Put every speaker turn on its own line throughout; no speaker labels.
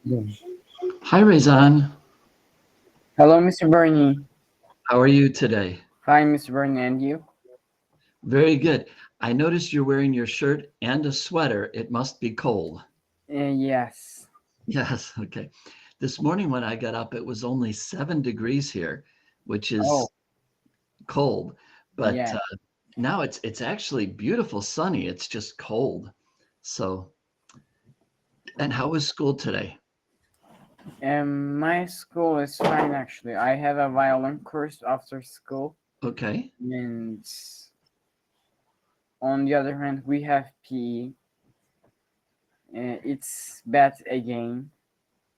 Hi, Rezan.
Hello, Mr. Bernie.
How are you today?
Hi, Mr. Bernie, and you?
Very good. I noticed you're wearing your shirt and a sweater. It must be cold.
Yes.
Yes, okay. This morning when I got up, it was only 7 degrees here, which is
Oh,
cold. But
yeah.
now it's actually beautiful sunny. It's just cold. So, and how was school today?
My school is fine actually. I have a violin course after school,
Okay.
and on the other hand, we have PE. It's bad again.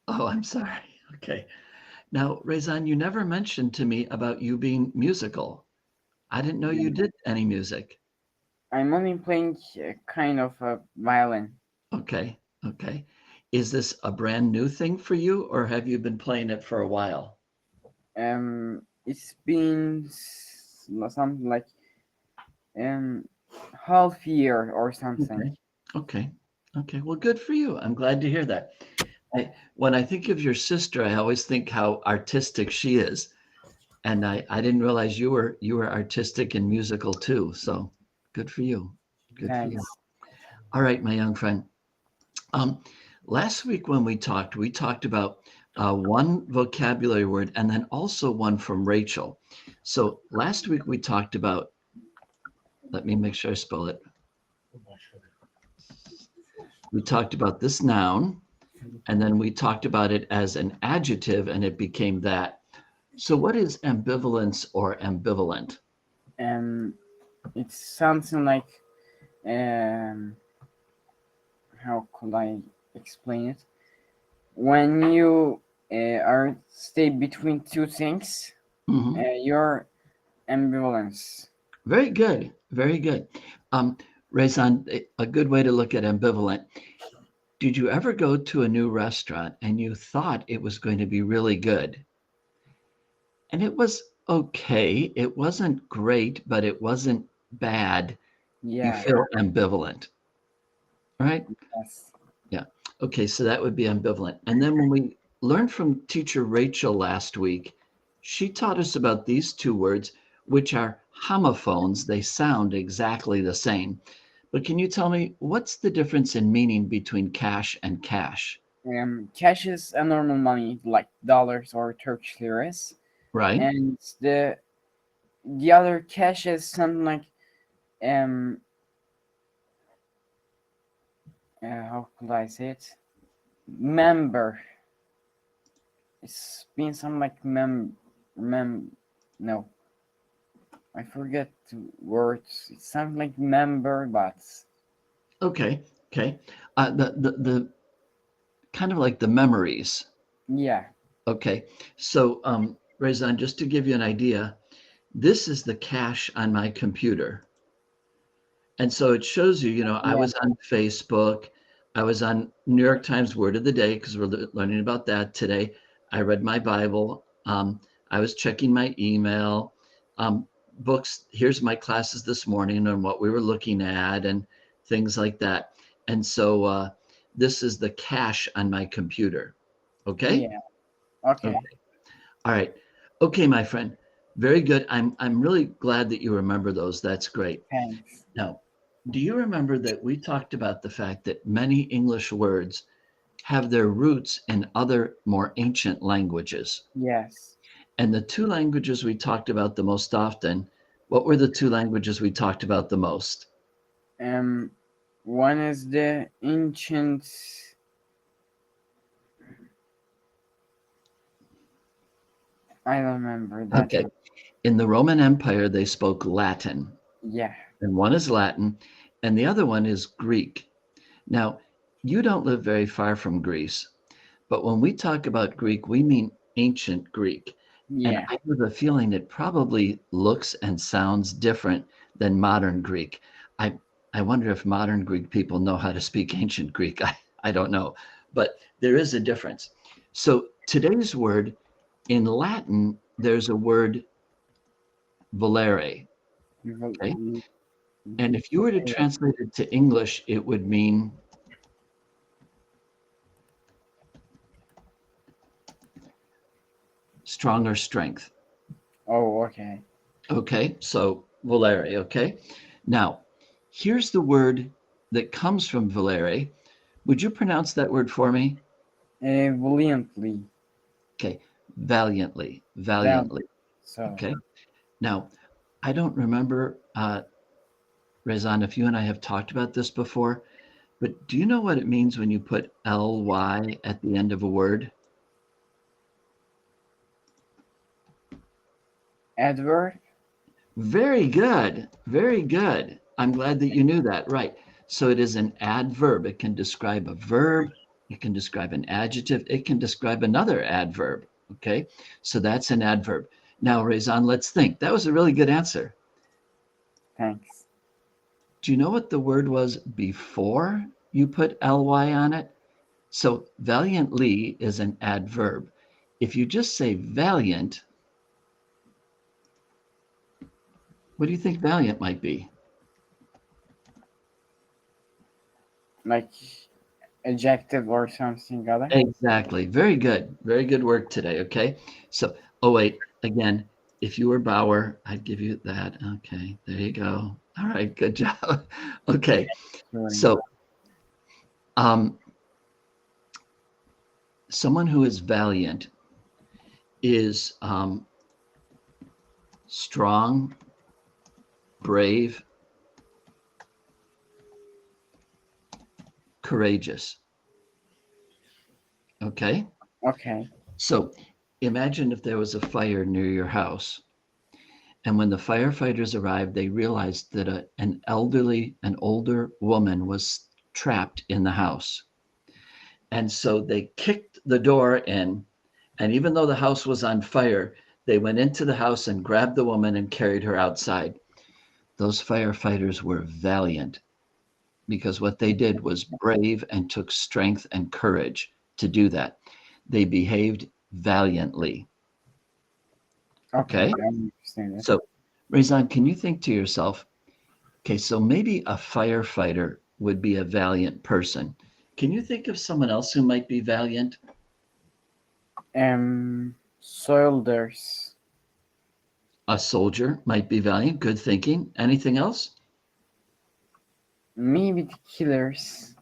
Oh, I'm sorry. Okay. Now, Rezan, you never mentioned to me about you being musical. I didn't know you
Yeah.
did any music.
I'm only playing kind of a violin.
Okay, okay. Is this a brand new thing for you, or have you been playing it for a while?
It's been something like um half year or something.
Okay, okay, okay. Well, good for you. I'm glad to hear that. When I think of your sister, I always think how artistic she is, and I didn't realize you were artistic and musical too. So good for you. Good for you.
Thanks.
All right, my young friend. Um, Last week when we talked about one vocabulary word and then also one from Rachel. So last week we talked about, let me make sure I spell it. We talked about this noun, and then we talked about it as an adjective, and it became that. So what is ambivalence or ambivalent?
Um, it's something like um how could I explain it? When you are stay between two things,
Mhm.
your ambivalence.
Very good. Very good. Um, Rezan, a good way to look at ambivalent. Did you ever go to a new restaurant and you thought it was going to be really good? And it was okay. It wasn't great, but it wasn't bad. You
Yeah.
feel ambivalent, right?
Yes.
Yeah. Okay, so that would be ambivalent. And then when we learned from teacher Rachel last week, she taught us about these two words, which are homophones. They sound exactly the same. But can you tell me what's the difference in meaning between cash and cash?
Cash is a normal money like dollars or Turkish liras,
Right?
and the other cash is something like um how could I say it? Member. It's been something like mem no, I forget the words. It's something like member, but
Okay. Okay. The kind of like the memories.
yeah,
Okay. So, Rezan, just to give you an idea, this is the cache on my computer. And so it shows you, I
yeah,
was on Facebook, I was on New York Times Word of the Day because we're learning about that today. I read my Bible. I was checking my email, books. Here's my classes this morning and what we were looking at and things like that. And so this is the cache on my computer. Okay.
yeah. Okay,
Okay. All right. Okay, my friend. Very good. I'm really glad that you remember those. That's great.
thanks.
Now, do you remember that we talked about the fact that many English words have their roots in other more ancient languages?
Yes.
And the two languages we talked about the most often, what were the two languages we talked about the most?
Um, one is the ancient. I don't remember that
Okay.
one.
In the Roman Empire, they spoke Latin,
Yeah.
and one is Latin, and the other one is Greek. Now, you don't live very far from Greece, but when we talk about Greek, we mean ancient Greek. And
Yeah.
I have a feeling it probably looks and sounds different than modern Greek. I, I wonder if modern Greek people know how to speak ancient Greek. I don't know, but there is a difference. So today's word in Latin, there's a word volere. Okay. And if you were to translate it to English, it would mean strong or strength.
Oh, okay.
Okay, so volere, okay? Now, here's the word that comes from volere. Would you pronounce that word for me?
Valiantly.
Okay, valiantly,
Valiant.
valiantly.
So,
Okay, now, I don't remember, Rezan, if you and I have talked about this before, but do you know what it means when you put ly at the end of a word?
adverb?
Very good. Very good. I'm glad that you knew that. Right. So it is an adverb. It can describe a verb. It can describe an adjective. It can describe another adverb. Okay. So that's an adverb. Now, Rezan, let's think. That was a really good answer.
Thanks.
Do you know what the word was before you put ly on it? So valiantly is an adverb. If you just say valiant, what do you think valiant might be?
Like adjective or something other?
Exactly. Very good. Very good work today. Okay. So, oh, wait, again, if you were Bauer, I'd give you that. Okay. There you go. All right. Good job. Okay. So, someone who is valiant is strong, brave, courageous. Okay.
Okay.
So imagine if there was a fire near your house, and when the firefighters arrived, they realized that an older woman was trapped in the house. And so they kicked the door in, and even though the house was on fire, they went into the house and grabbed the woman and carried her outside. Those firefighters were valiant because what they did was brave and took strength and courage to do that. They behaved valiantly. Okay.
I understand it.
So, Rezan, can you think to yourself, okay, so maybe a firefighter would be a valiant person. Can you think of someone else who might be valiant?
Soldiers.
A soldier might be valiant. Good thinking. Anything else?
Maybe the killers.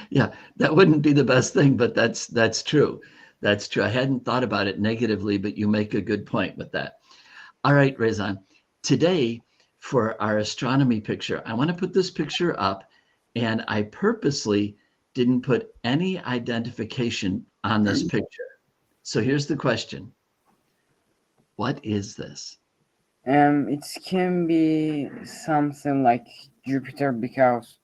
Yeah, that wouldn't be the best thing, but that's true. That's true. I hadn't thought about it negatively, but you make a good point with that. All right, Rezan. Today, for our astronomy picture, I want to put this picture up, and I purposely didn't put any identification on this picture. So here's the question. What is this?
It can be something like Jupiter because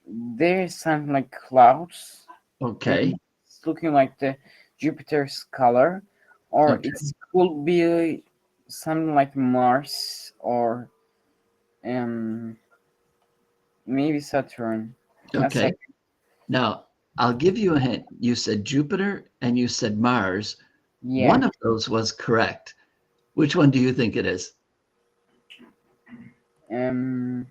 there's something like clouds.
Okay.
It's looking like the Jupiter's color, or
Okay.
it could be something like Mars or maybe Saturn.
Okay. Now, I'll give you a hint. You said Jupiter and you said Mars.
Yeah.
One of those was correct. Which one do you think it is?
I'm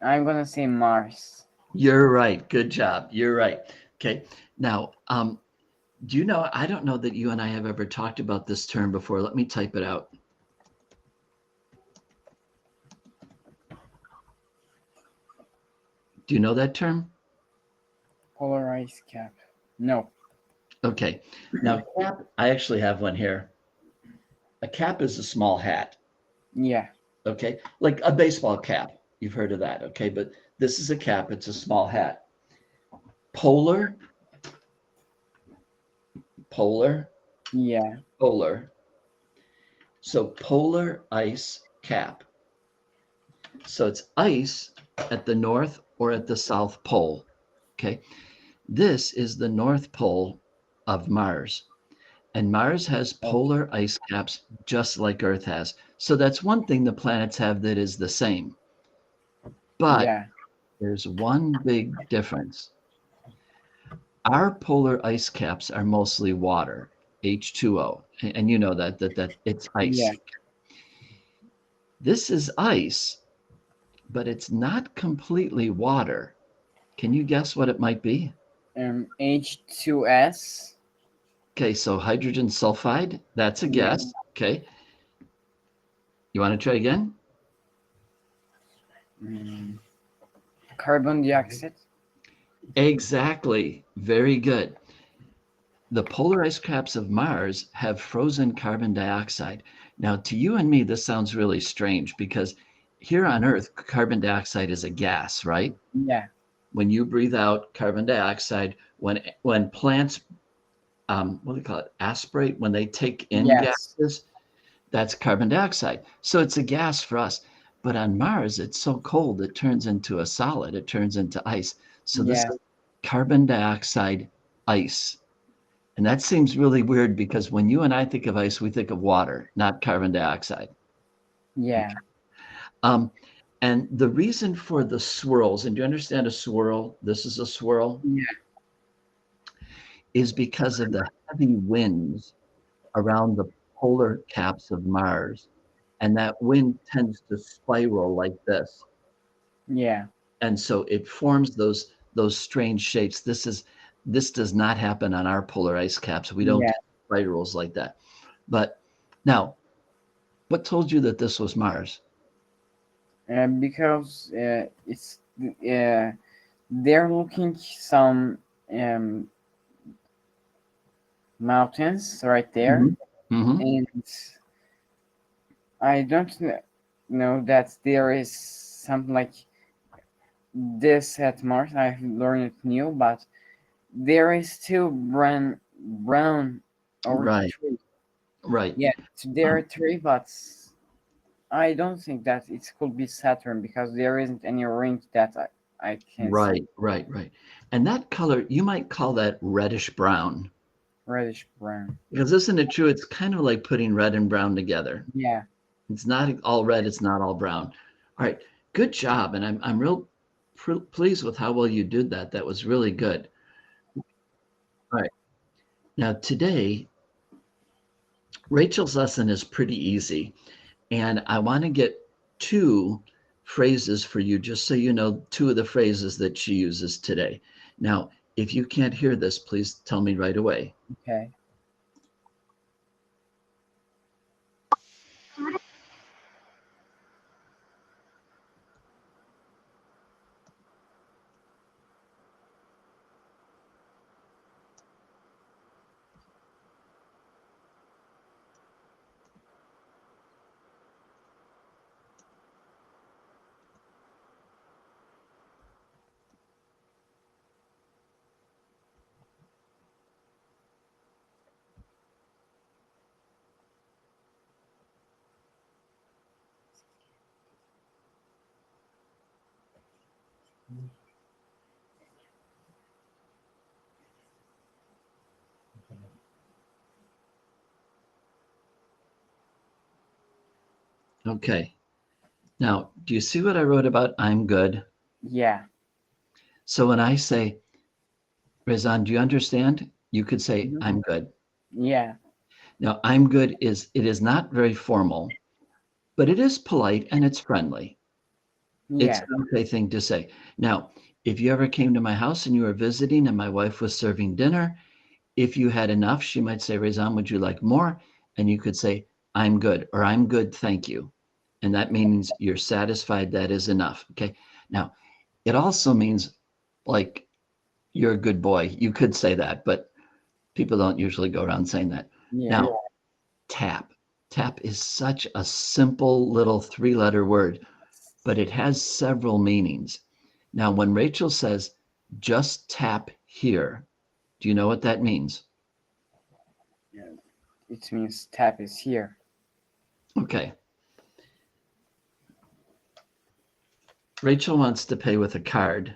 gonna say Mars.
You're right. Good job. You're right. Okay. Now, do you know, I don't know that you and I have ever talked about this term before. Let me type it out. Do you know that term?
Polarized cap. No.
Okay. Now, cap, I actually have one here. A cap is a small hat.
Yeah.
Okay. Like a baseball cap. You've heard of that. Okay. But this is a cap. It's a small hat. Polar.
Yeah.
Polar. So polar ice cap. So it's ice at the North or at the South Pole. Okay. This is the North Pole of Mars. And Mars has polar ice caps just like Earth has. So that's one thing the planets have that is the same. But
yeah.
There's one big difference. Our polar ice caps are mostly water, H2O. And you know that it's ice.
Yeah.
This is ice, but it's not completely water. Can you guess what it might be?
H2S.
Okay, so hydrogen sulfide, that's a guess. Okay. You want to try again?
Carbon dioxide.
Exactly. Very good. The polar ice caps of Mars have frozen carbon dioxide. Now, to you and me, this sounds really strange because here on Earth, carbon dioxide is a gas, right?
Yeah.
When you breathe out carbon dioxide, when plants, what do they call it, aspirate, when they take in gases, that's carbon dioxide. So it's a gas for us. But on Mars, it's so cold, it turns into a solid, it turns into ice. So this is carbon dioxide ice. And that seems really weird because when you and I think of ice, we think of water, not carbon dioxide.
Yeah.
And the reason for the swirls, and do you understand a swirl? This is a swirl.
Yeah.
Is because of the heavy winds around the polar caps of Mars. And that wind tends to spiral like this.
Yeah.
And so it forms those strange shapes. This does not happen on our polar ice caps. We don't get spirals like that. But now, what told you that this was Mars?
Because it's they're looking some mountains right there, and I don't know that there is something like this at Mars. I've learned it new, but there is still brown or three.
Right.
Yeah, there are three, but I don't think that it could be Saturn because there isn't any ring that I can see.
Right. And that color, you might call that reddish brown.
Reddish brown.
Because isn't it true? It's kind of like putting red and brown together.
Yeah.
It's not all red. It's not all brown. All right. Good job. And I'm real pleased with how well you did that. That was really good. All right. Now today, Rachel's lesson is pretty easy. And I want to get two phrases for you, just so you know two of the phrases that she uses today. Now, if you can't hear this, please tell me right away.
Okay.
Okay. Now, do you see what I wrote about I'm good?
Yeah.
So when I say, Rezan, do you understand? You could say, I'm good.
Yeah.
Now, I'm good it is not very formal, but it is polite and it's friendly. It's an okay thing to say. Now, if you ever came to my house and you were visiting and my wife was serving dinner, if you had enough, she might say, Rezan, would you like more? And you could say, I'm good, or I'm good, thank you. And that means you're satisfied, that is enough. Okay. Now, it also means like you're a good boy. You could say that, but people don't usually go around saying that. Now, tap. Tap is such a simple little three-letter word, but it has several meanings. Now, when Rachel says, just tap here, do you know what that means?
It means tap is here.
Okay. Rachel wants to pay with a card.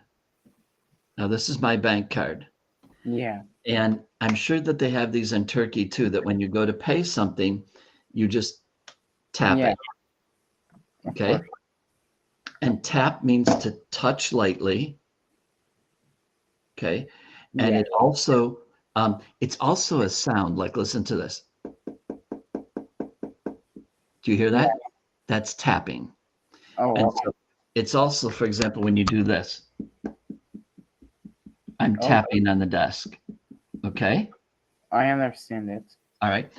Now, this is my bank card.
Yeah.
And I'm sure that they have these in Turkey too, that when you go to pay something, you just tap it. Okay. And tap means to touch lightly. Okay. And it also, it's also a sound, like listen to this. Do you hear that? That's tapping.
Oh,
and so it's also, for example, when you do this. I'm
Oh.
tapping on the desk. Okay?
I understand it.
All right.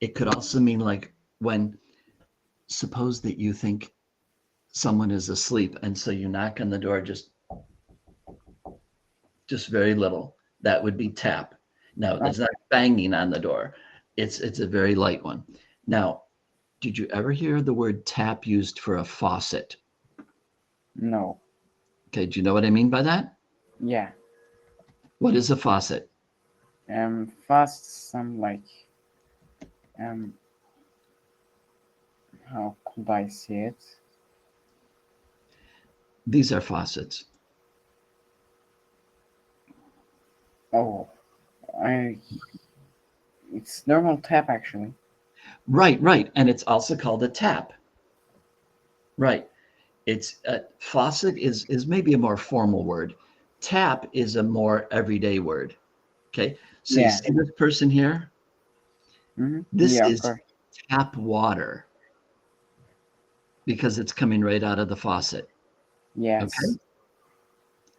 It could also mean like when, suppose that you think someone is asleep, and so you knock on the door just very little. That would be tap. Now, it's not banging on the door. It's a very light one. Now, did you ever hear the word tap used for a faucet?
No.
Okay, do you know what I mean by that?
Yeah.
What is a faucet?
Fast some like how could I say it?
These are faucets.
Oh, it's normal tap actually.
Right. And it's also called a tap. Right. It's a faucet is maybe a more formal word. Tap is a more everyday word. Okay. So you
Yeah.
see this person here? This
Yeah, of
is
course.
tap water because it's coming right out of the faucet.
Yes.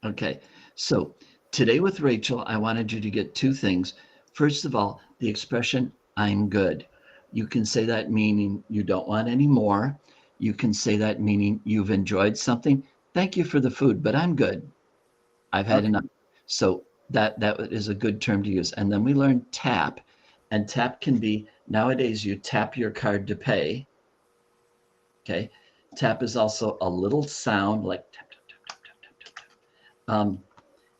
Okay. So today with Rachel, I wanted you to get two things. First of all, the expression, I'm good. You can say that meaning you don't want any more. You can say that meaning you've enjoyed something. Thank you for the food, but I'm good. I've had enough. So that is a good term to use. And then we learned tap. And tap can be, nowadays you tap your card to pay. Okay. Tap is also a little sound like tap, tap, tap, tap, tap, tap, tap.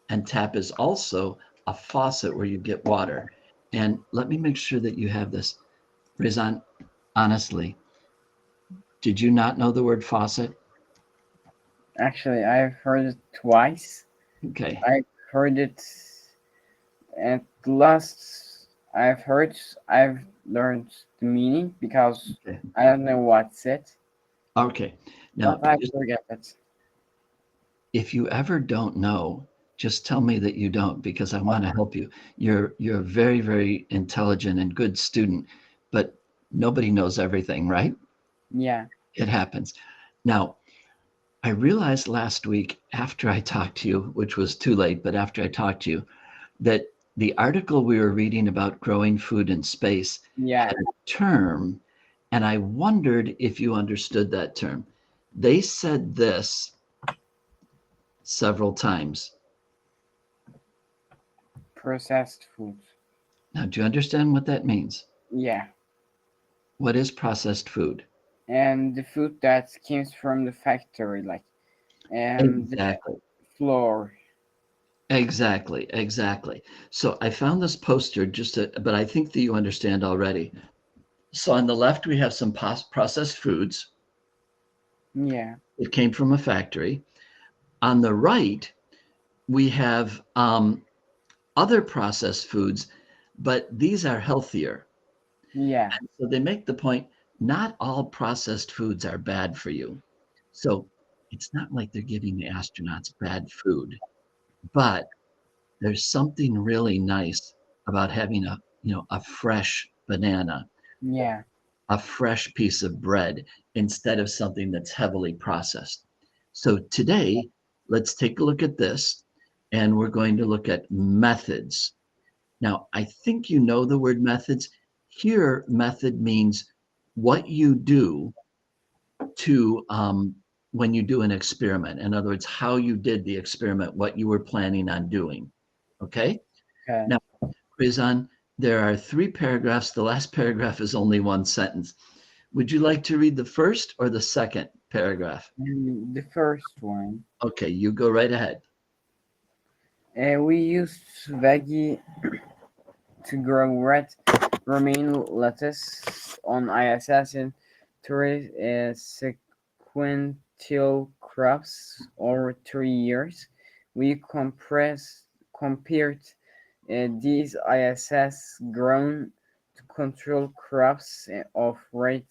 And tap is also a faucet where you get water. And let me make sure that you have this. Rizan, honestly, did you not know the word faucet?
Actually, I've heard it twice.
Okay.
I heard it at last. I've learned the meaning because
Okay.
I don't know what's it.
Okay. Now,
But I forget it.
if you ever don't know, just tell me that you don't, because I want to help you. You're a very, very intelligent and good student, but nobody knows everything, right?
Yeah.
It happens. Now, I realized last week after I talked to you, which was too late, but after I talked to you, that the article we were reading about growing food in space
Yeah.
had a term, and I wondered if you understood that term. They said this several times.
Processed food.
Now, do you understand what that means?
Yeah.
What is processed food?
And the food that comes from the factory, like
Exactly.
the flour.
Exactly. So I found this poster but I think that you understand already. So on the left, we have some processed foods.
Yeah.
It came from a factory. On the right, we have other processed foods, but these are healthier.
Yeah.
And so they make the point, not all processed foods are bad for you. So it's not like they're giving the astronauts bad food, but there's something really nice about having a fresh banana,
Yeah.
a fresh piece of bread instead of something that's heavily processed. So today, let's take a look at this, and we're going to look at methods. Now, I think you know the word methods. Here, method means what you do to when you do an experiment. In other words, how you did the experiment, what you were planning on doing. Okay?
Okay.
Now, Rizan, there are 3 paragraphs. The last paragraph is only 1 sentence. Would you like to read the first or the second paragraph?
The first one.
Okay, you go right ahead.
We used veggie to grow red romaine lettuce on ISS in three sequential crops over 3 years. We compared these ISS grown to control crops of red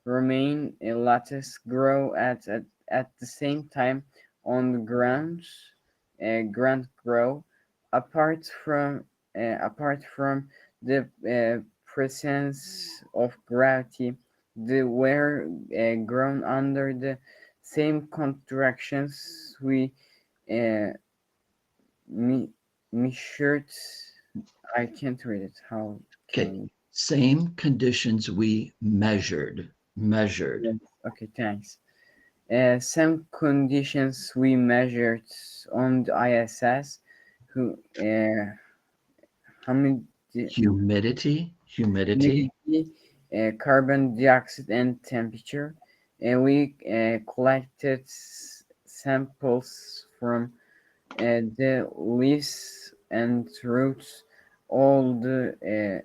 romaine lettuce grow at the same time on the ground grow apart from the presence of gravity. They were grown under the same contractions we uh, me shirts. I can't read it. How
Okay,
can
same conditions we measured.
Yes. Okay, thanks. Some conditions we measured on the ISS, who
Humidity,
humidity, carbon dioxide, and temperature. And we collected samples from the leaves and roots, all the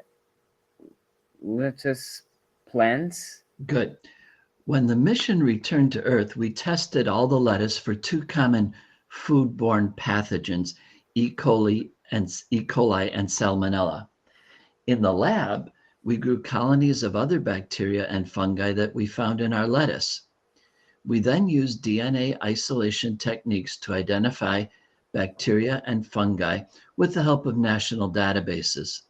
lettuce plants.
Good. When the mission returned to Earth, we tested all the lettuce for two common foodborne pathogens, E. coli and Salmonella. In the lab, we grew colonies of other bacteria and fungi that we found in our lettuce. We then used DNA isolation techniques to identify bacteria and fungi with the help of national databases.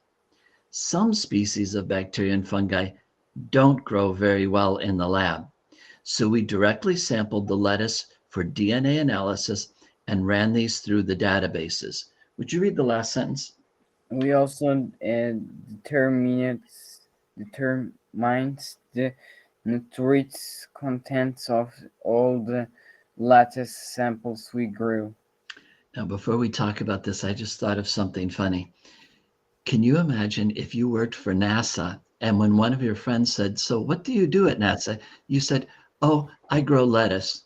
Some species of bacteria and fungi don't grow very well in the lab, so we directly sampled the lettuce for DNA analysis and ran these through the databases. Would you read the last sentence?
We also determined the nutrient contents of all the lettuce samples we grew.
Now, before we talk about this, I just thought of something funny. Can you imagine if you worked for NASA and when one of your friends said, "So what do you do at NASA?" You said, "Oh, I grow lettuce."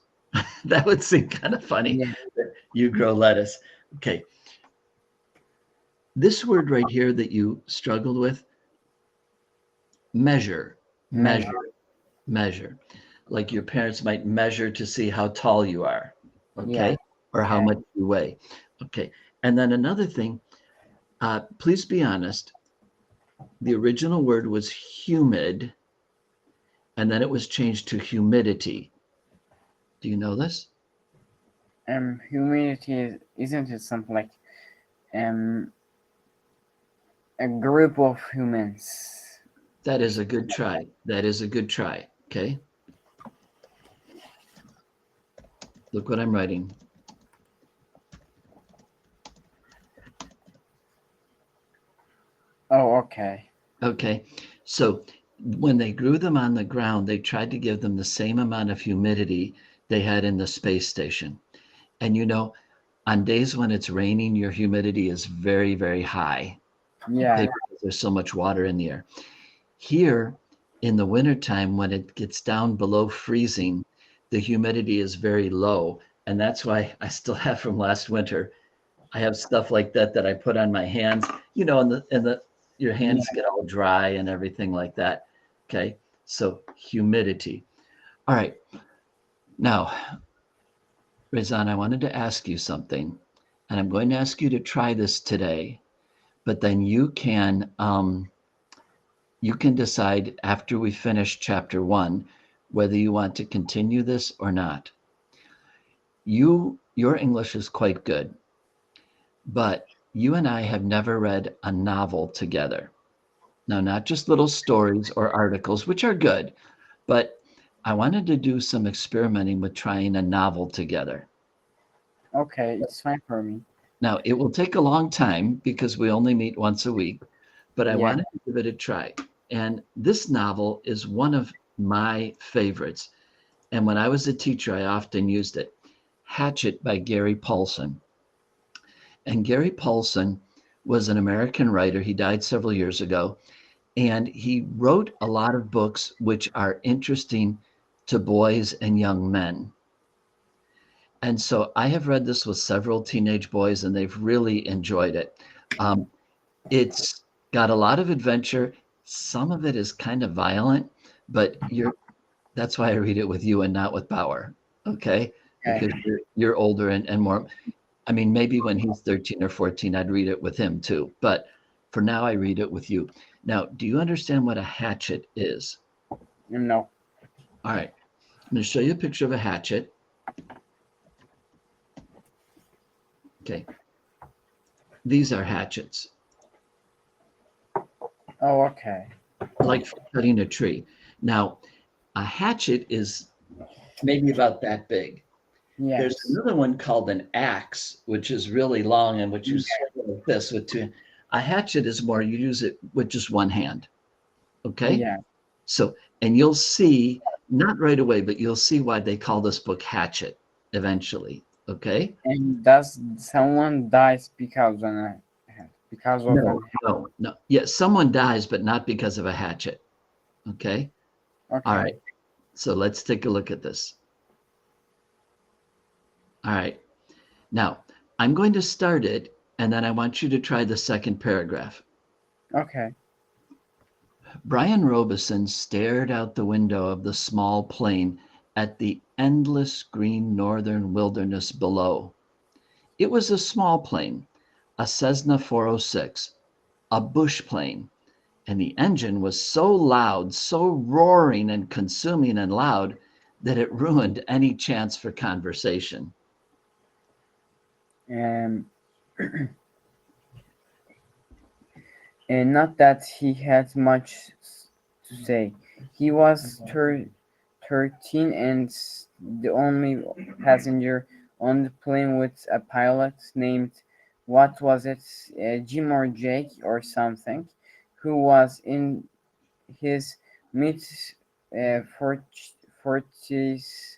That would seem kind of funny.
Yeah.
You grow lettuce. Okay. This word right here that you struggled with, measure, measure. Like your parents might measure to see how tall you are, okay?
Yeah.
Or how much you weigh. Okay. And then another thing, please be honest. The original word was humid, and then it was changed to humidity. Do you know this?
Humidity isn't it something like a group of humans?
That is a good try. That is a good try. Okay. Look what I'm writing.
Oh, okay.
Okay. So when they grew them on the ground, they tried to give them the same amount of humidity they had in the space station. And you know, on days when it's raining, your humidity is very, very high.
Yeah.
Okay, because there's so much water in the air. Here in the wintertime, when it gets down below freezing, the humidity is very low. And that's why I still have from last winter. I have stuff like that that I put on my hands, you know, and your hands get all dry and everything like that. Okay. So humidity. All right. Now, Rizan, I wanted to ask you something, and I'm going to ask you to try this today, but then you can decide after we finish chapter 1 whether you want to continue this or not. Your English is quite good, but you and I have never read a novel together. Now, not just little stories or articles, which are good, but I wanted to do some experimenting with trying a novel together.
Okay, it's fine for me.
Now, it will take a long time because we only meet once a week, but I wanted to give it a try. And this novel is one of my favorites. And when I was a teacher, I often used it. Hatchet by Gary Paulson. And Gary Paulson was an American writer. He died several years ago. And he wrote a lot of books which are interesting to boys and young men. And so I have read this with several teenage boys, and they've really enjoyed it. It's got a lot of adventure. Some of it is kind of violent, but that's why I read it with you and not with Bauer. Okay. Because you're older and more. I mean, maybe when he's 13 or 14, I'd read it with him too. But for now, I read it with you. Now, do you understand what a hatchet is?
No.
All right. I'm going to show you a picture of a hatchet. Okay. These are hatchets.
Oh, okay.
Like for cutting a tree. Now, a hatchet is maybe about that big. There's
Yes.
another one called an axe, which is really long and which you
Yeah.
swing like this with two. A hatchet is more, you use it with just one hand. Okay?
Yeah.
So, and you'll see, not right away, but you'll see why they call this book Hatchet eventually. Okay?
And does someone dies because of an
No. Yeah, someone dies, but not because of a hatchet. Okay? All
okay.
right. So let's take a look at this. All right. Now, I'm going to start it, and then I want you to try the second paragraph.
Okay.
Brian Robeson stared out the window of the small plane at the endless green northern wilderness below. It was a small plane, a Cessna 406, a bush plane, and the engine was so loud, so roaring and consuming and loud, that it ruined any chance for conversation.
And and not that he had much to say. He was 13 and the only passenger on the plane with a pilot named, what was it, Jim or Jake or something, who was in his mid 40s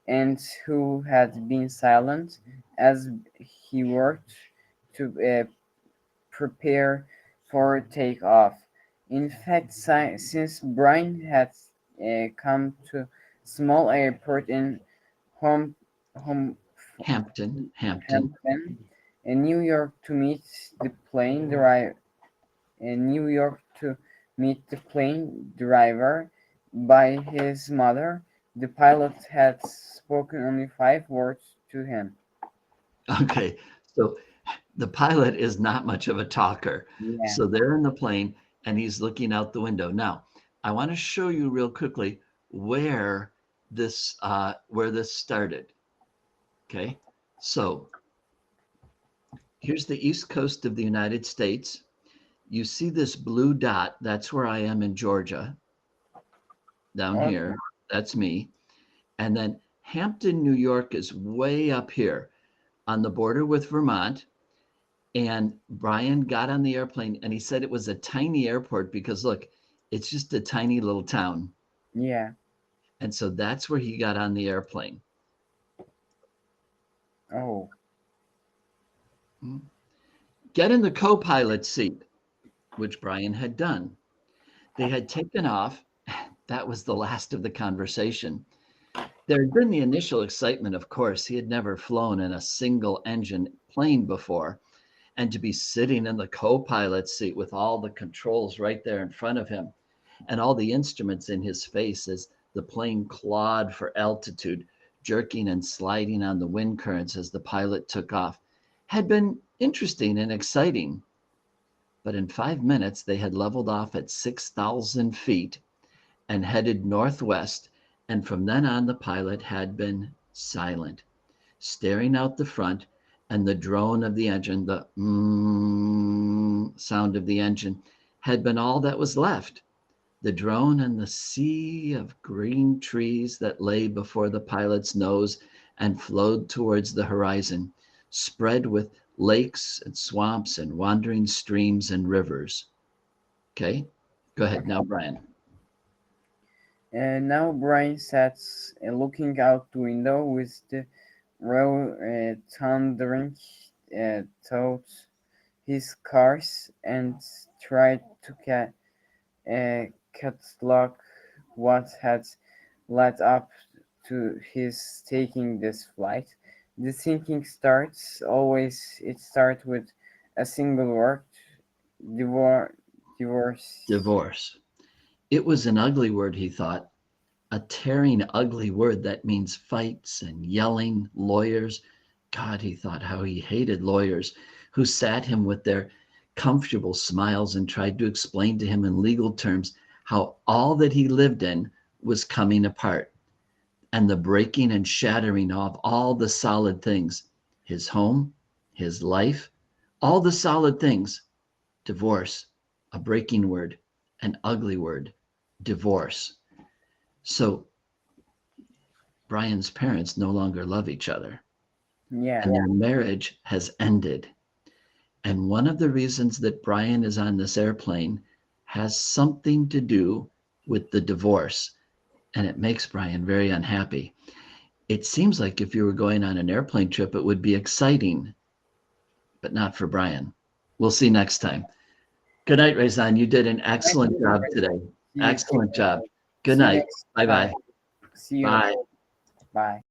and who had been silent as he worked to prepare for takeoff. In fact, since Brian had come to small airport in home, home
Hampton.
Hampton, in New York to meet the plane driver, by his mother, the pilot had spoken only 5 words to him.
Okay, so the pilot is not much of a talker.
Yeah.
So they're in the plane and he's looking out the window. Now, I want to show you real quickly where this started. Okay, so here's the east coast of the United States. You see this blue dot, that's where I am in Georgia. Down
Okay.
here, that's me. And then Hampton, New York is way up here on the border with Vermont. And Brian got on the airplane and he said it was a tiny airport because look, it's just a tiny little town.
Yeah.
And so that's where he got on the airplane.
Oh.
Get in the co-pilot seat, which Brian had done. They had taken off. That was the last of the conversation. There had been the initial excitement, of course. He had never flown in a single engine plane before. And to be sitting in the co-pilot seat with all the controls right there in front of him and all the instruments in his face as the plane clawed for altitude, jerking and sliding on the wind currents as the pilot took off, had been interesting and exciting. But in 5 minutes, they had leveled off at 6,000 feet and headed northwest. And from then on, the pilot had been silent, staring out the front, and the drone of the engine, the sound of the engine, had been all that was left. The drone and the sea of green trees that lay before the pilot's nose and flowed towards the horizon, spread with lakes and swamps and wandering streams and rivers. Okay, go ahead now, Brian.
And now Brian sat looking out the window with the raw thundering thought his cars and tried to catalog what had led up to his taking this flight. The thinking it starts with a single word, divorce.
Divorce. It was an ugly word, he thought. A tearing, ugly word that means fights and yelling, lawyers. God, he thought how he hated lawyers who sat him with their comfortable smiles and tried to explain to him in legal terms how all that he lived in was coming apart, and the breaking and shattering of all the solid things, his home, his life, all the solid things. Divorce, a breaking word, an ugly word, divorce. So Brian's parents no longer love each other,
Yeah.
and their marriage has ended. And one of the reasons that Brian is on this airplane has something to do with the divorce, and it makes Brian very unhappy. It seems like if you were going on an airplane trip, it would be exciting, but not for Brian. We'll see next time. Good night, Rezan. You did an excellent job today. Excellent job. Good night. Bye-bye.
See you.
Bye.
Bye.